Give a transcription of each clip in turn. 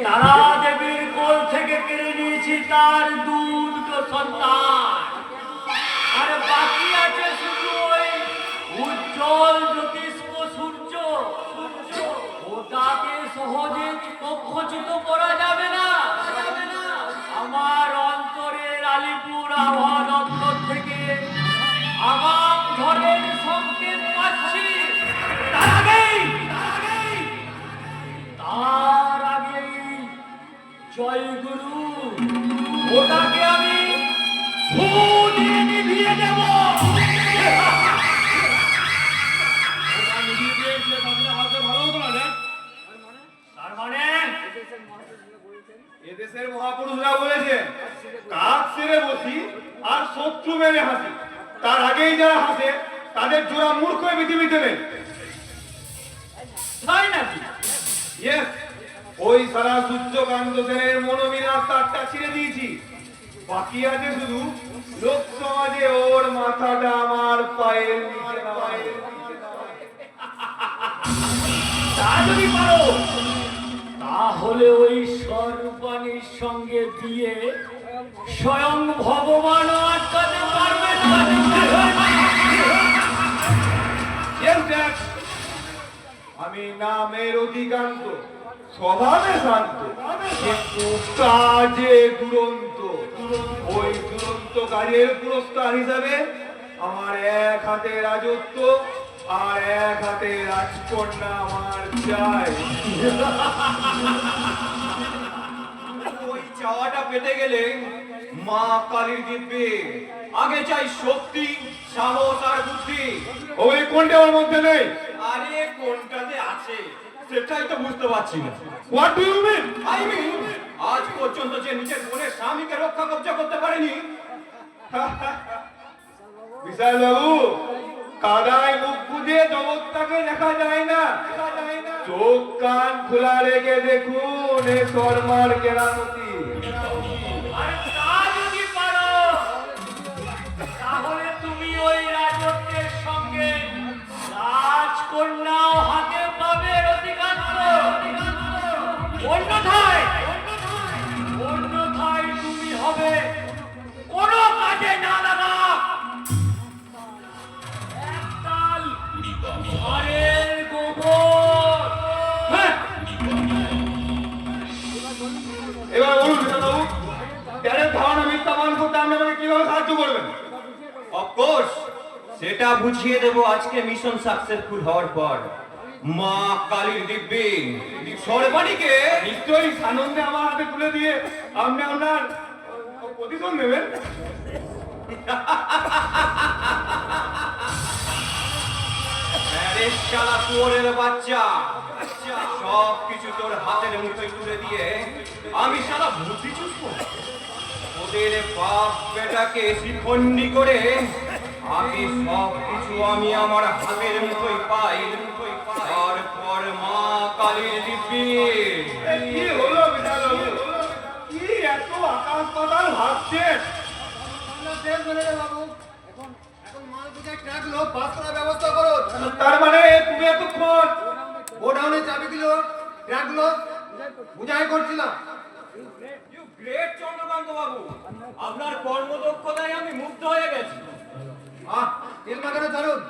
তারা দেবীর কোল থেকে কেড়ে নিয়েছি তার দুটো সন্তান, আর বাকি আছে শুধু ওই উজ্জ্বল জ্যোতিষ্ক সূর্য। ওটাকে সহজে কক্ষচ্যুত করা যাবে না। আমার অন্তরের আলিপুর আবহাওয়া দপ্তর থেকে আগাম ঝড়ের সংকেত পাচ্ছি। তার আগেই জয় গুরু, ওটাকে আমি ফু দিয়ে নিভিয়ে দেব। এদেশের মহাপুরুষরা বলেছে কাক সেরে বসি আর শত্রু মেরে হাসি। তার আগেই যারা হাসে তাদের জোড়া মূর্খ পৃথিবীতে নেই। তাই নাকি? ইয়েস, ওই সারা সূর্যকান্ত সেনের মনোবিনাশ তারটা ছিঁড়ে দিয়েছি। বাকি আছে শুধু লোক সমাজে ওর মাথাটা আমার পায়ের নিচে নামায়। তা যদি পারো তাহলে ওই স্বরূপানির সঙ্গে দিয়ে স্বয়ং ভগবান আটকাতে পারবে না। আমি নামের অধিকান্ত, স্বভাবে শান্ত, কিন্তু কাজে দুরন্ত। ওই দুরন্ত কাজের পুরস্কার হিসাবে আমার এক হাতে রাজত্ব আর এক হাতে রাজকন্যা আমার চাই। ওই চাওয়াটা পেতে গেলে মা কালীর দিব্যে আগে চাই শক্তি, সাহস আর বুদ্ধি। ওই কোনটা ওর মধ্যে নেই? আরে কোনটাতে আছে সেটাই তো বুঝতে পারছি না। What do you mean? I mean আজ পর্যন্ত যে নিজের বোনের স্বামীকে রক্ষা কবজা করতে পারেনি। বিশাল বাবু, কাদায় মুখ বুঝে জগৎটাকে দেখা যায় না। চোখ কান খোলা রেখে দেখুন এ শর্মার কেরামতি। তাহলে তুমি ওই রাজত্বের সঙ্গে রাজকন্যাও হাতে পাবে রতিকান্ত। অন্যথায় তুমি হবে কোনো কাজে না লাগা একতাল ঘরের গোবর। এবার বলুন বিশালবাবু, প্যারের ধারণা মিথ্যা প্রমাণ করতে আপনি আমাকে কিভাবে সাহায্য করবেন? অফকোর্স, সেটা বুঝিয়ে দেব আজকে মিশন সাকসেসফুল হওয়ার পর। মা কালীর দিব্যে সর্বাণীকে নিশ্চয়ই সানন্দে আমার হাতে তুলে দিয়ে আপনি আপনার প্রতিশোধ নেবেন। শালা কুয়োরের বাচ্চা, সব কিছু তোর হাতের মুঠোয় তুলে দিয়ে আমি শালা বুদ্ধি চুষবো। ওদের বাপ বেটাকে শিখন্ডি করে আগে সব কিছু আমি আমার হাতের মুঠোয় পাই, তারপর মা কালীর দিব্যি। কি হলো বিশালবাবু? কি এত আকাশ পাতাল ভাবছেন? তার মানে তুমি এতক্ষণ গোডাউনে চাবি দিল, ট্রাকগুলো বুঝাই করছিলাম। ইউ গ্রেট চন্দ্রকান্ত বাবু, আপনার কর্মদক্ষতায় আমি মুগ্ধ হয়ে গেছি। তেল মাখানো ছাড়ুন,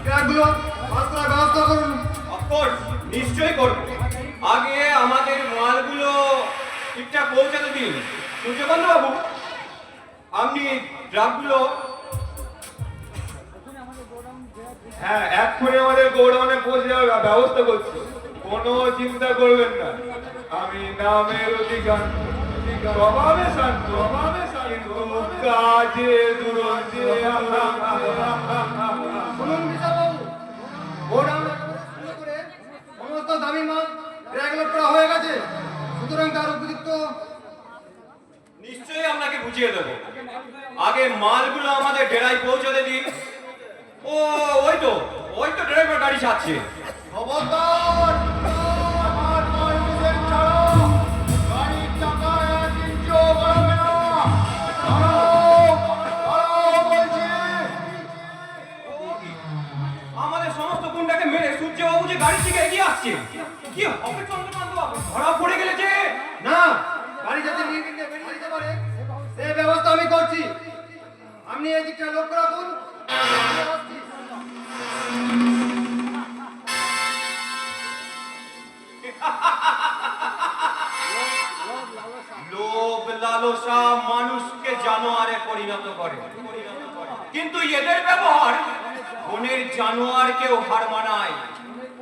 ট্রাকগুলো পাস করার ব্যবস্থা করুন। অফকোর্স, নিশ্চয়ই করব। আগে আমাদের মালগুলো ঠিকঠাক পৌঁছাতে দিন। সূর্যকান্ত বাবু, আপনি ট্রাকগুলো হ্যাঁ এক্ষুনি আমাদের গোডাউনে পৌঁছে যাওয়ার ব্যবস্থা করছি, কোনো চিন্তা করবেন না। আমি নামের অধিকান্ত, স্বভাবে শান্ত, কিন্তু কাজে দুরন্ত। শুনুন বিশালবাবু, গোডাউন শুরু করে সমস্ত দামি মাল ট্র্যাক লোড করা হয়ে গেছে। সুতরাং তার উপযুক্ত নিশ্চয়ই আপনাকে বুঝিয়ে দেব। আগে মালগুলো আমাদের ডেরায় পৌঁছাতে দিন। ওই তো ড্রাইভার গাড়ি ছাড়ছে। খবরদার, আমার কর্মীদের ছাড়ো, গাড়ির চাকা এক ইঞ্চিও বাড়াবে না। দাঁড়াও বলছি। আমাদের সমস্ত গুন্ডাকে মেরে সূর্যবাবু যে গাড়ি থেকে এগিয়ে আসছে, কি হবে চন্দ্রকান্ত বাবু? ধরা পড়ে গেলে যে লালসা মানুষকে জানোয়ারে পরিণত করে। কিন্তু এদের ব্যবহার বনের জানোয়ারকেও হার মানায়,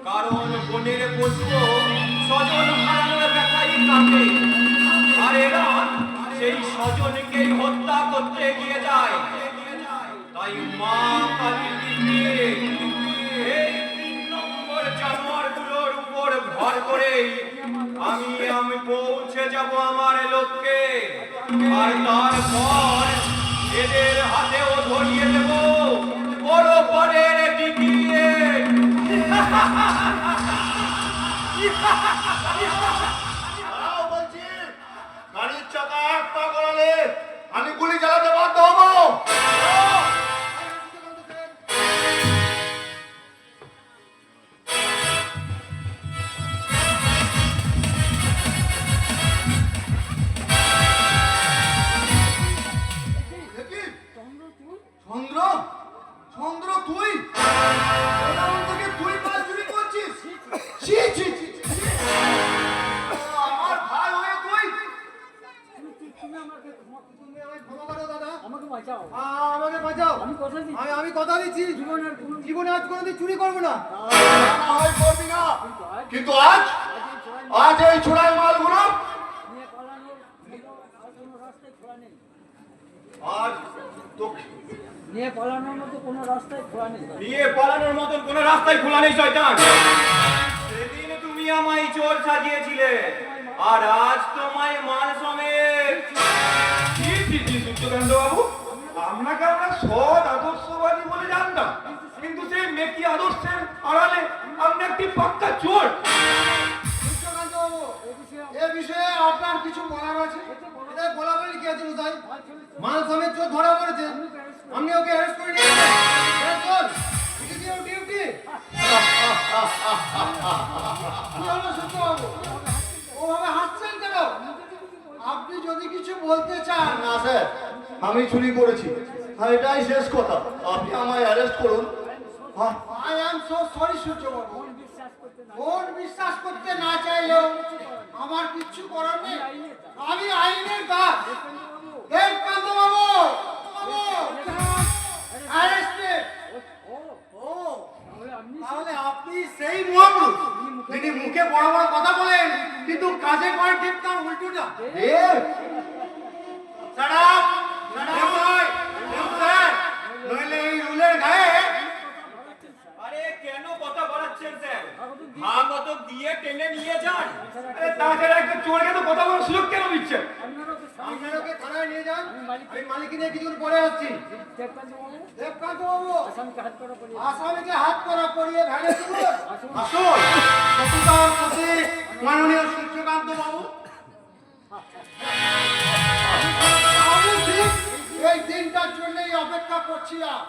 কারণ বনের পশু স্বজন হারানোর ব্যথাই কাটে, আর এরা সেই স্বজনকেই হত্যা করতে এগিয়ে যায়। তাই মা কালী এই 3 নম্বর জানোয়ারগুলোর উপর ভর করে আমি পৌঁছে যাব আমার লক্ষ্যে, আর তারপর এদের হাতেও ধরিয়ে দেব বড় পরের ডিগ্রিয়ে। দাঁড়াও বলছি, গাড়ির চাকা এক পা গড়ালে আমি গুলি চালাতে বাধ্য হবো। দেখি, চন্দ্র, চন্দ্র তুই আমার থেকে তুই মাছ চুরি করছিস? ছি ছি ছি ছি। আমার ভাই হয়ে তুই তুমি আমাকে তুমি আমায় ক্ষমা করো দাদা, আমাকে বাঁচাও। আমাকে বাঁচাও। আমি কথা দিচ্ছি আমি কথা দিচ্ছি জীবনের কোনো জীবনে আজ কোনোদিন চুরি করবো না। না হয় করবি না, কিন্তু আজ আজ এই চোরাই আজ এই চোরাই মালগুলো নিয়ে পালানোর আর কোনো রাস্তায় খোলা নেই। আজ তোকে নিয়ে পালানোর মতো কোনো রাস্তায় খোলা নেই। নিয়ে পালানোর মতন কোনো রাস্তায় খোলা নেই শয়তান। সেদিন তুমি আমায় চোর সাজিয়েছিলে, আর আজ তোমায় মান সমেত। সূর্যকান্ত বাবু, আপনাকে আমরা সৎ আদর্শবাদী বলে জানতাম, কিন্তু সেই মেকি আদর্শের আড়ালে আপনি একটি পাক্কা চোর। কৃষ্ণকান্ত বাবু, এ বিষয়ে আপনার কিছু বলার আছে? এটা বলা বলি কি আছে বুঝাই? মাল সমেত চোর ধরা পড়েছে, আমি ওকে অ্যারেস্ট করে নিয়ে চল ডিউটি। কি হলো সূর্যবাবু, ওভাবে হাসছেন কেন? আপনি যদি কিছু বলতে চান। না স্যার, আমি চুরি করেছি, এটাই শেষ কথা, আপনি আমায় অ্যারেস্ট করুন। আই অ্যাম সো সরি সূর্যবাবু। মন বিশ্বাস করতে না চাইলেও আমার কিচ্ছু করার নেই, আমি আইনের দাস। দেবকান্ত বাবু, অ্যারেস্টেড। ও, তাহলে আপনি সেই মহাপুরুষ যিনি মুখে বড় বড় কথা বলেন কিন্তু কাজে করেন ঠিক তার উল্টোটা। নইলে এই রুলের গায়ে আরে কেন কথা বলাচ্ছেন স্যার? ভাগত দিয়ে টেনে নিয়ে যান। আরে তাছাড়া একটা চোরকে তো কথা বলার সুযোগ কেন দিচ্ছেন? আপনারা ওকে থানায় নিয়ে যান, আমি মালিক নিয়ে কিছুক্ষণ পরে আসছি। দেবকান্ত বাবু, আসামিকে হাত করা পরিয়ে ভ্যানে তুলুন। আসুন সততার প্রতীক মাননীয় সূর্যকান্ত বাবু। আমি ঠিক এই দিনটার জন্যই অপেক্ষা করছিলাম।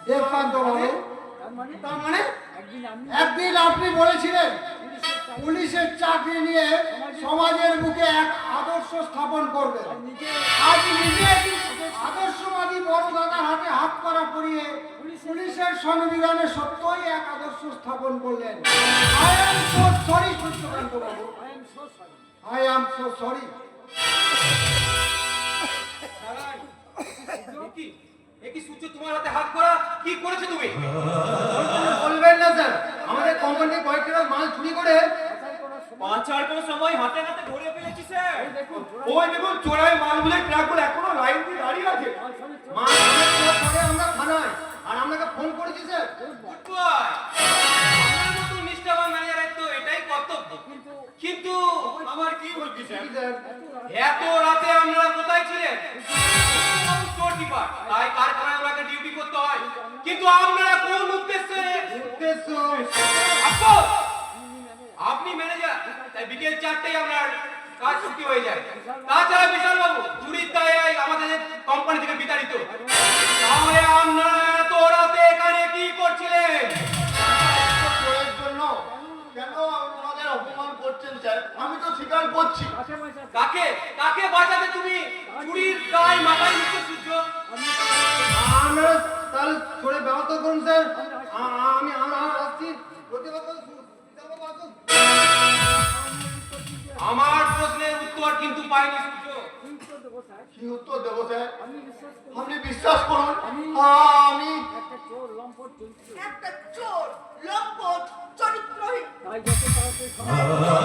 দেবকান্ত বাবু, তার মানে একদিন আপনি বলেছিলেন পুলিশের চাকরি নিয়ে সমাজের বুকে এক আদর্শ স্থাপন করবে। আজ নিজে আদর্শবাদী বড় দাদার হাতে হাত করা পরিয়ে পুলিশের সংবিধানে সত্যই এক আদর্শ স্থাপন করলেন। I am so sorry Suryakanta বাবু, আই এম সো সরি। একই সূর্য তোমার হাতে হাত করা কি করেছে তুমি? বলবেন না স্যার, আমাদের কোম্পানি কয়েকটা মাল চুরি করে পাঁচার কোন সময় হাতে নাতে ধরে ফেলেছি স্যার। ওই দেখুন চোরাই মালগুলো ট্রাকগুলো এখনো লাইন দিয়ে দাঁড়িয়ে আছে। মাল চুরি করে আমরা থানায়, আর আপনাকে ফোন করেছি স্যার। কই? আপনার মতো নিষ্ঠাবান ম্যানেজারের তো এটাই কর্তব্য। কিন্তু আমার কি বলছি স্যার? কি স্যার? এত রাতে আপনারা কোথায় ছিলেন? স্টোর কিপার, তাই কারখানায় আমাকে ডিউটি করতে হয়। কিন্তু আপনারা কোন উদ্দেশ্যে? উদ্দেশ্য আফসোস, আপনি ম্যানেজার, তাই বিকেল 4টায় আপনার কাজ ছুটি হয়ে যায়। তাছাড়া বিশাল বাবু চুরির দায়ে আমাদের কোম্পানি থেকে বিতাড়িত। তাহলে আপনারা এত রাতে এখানে কি করছিলেন? চোরের জন্য কেন আমাদের অপমান করছেন স্যার? আমি তো স্বীকার করছি। কাকে কাকে বাঁচাতে তুমি চুরির দায় মাথায় নিচ্ছ সূর্য? আমরা তাহলে চোরের ব্যবস্থা করুন স্যার। আমরা আসছি। প্রতিবাদ করুন। আমার প্রশ্নের উত্তর কিন্তু পাইনি সূর্য। স্যার কি উত্তর দেবো স্যার? আমি বিশ্বাস করি আপনি বিশ্বাস করুন, আমি একটা চোর লম্পট চরিত্র একটা চোর লম্পট চরিত্রহীন তাই যত তাড়াতাড়ি সম্ভব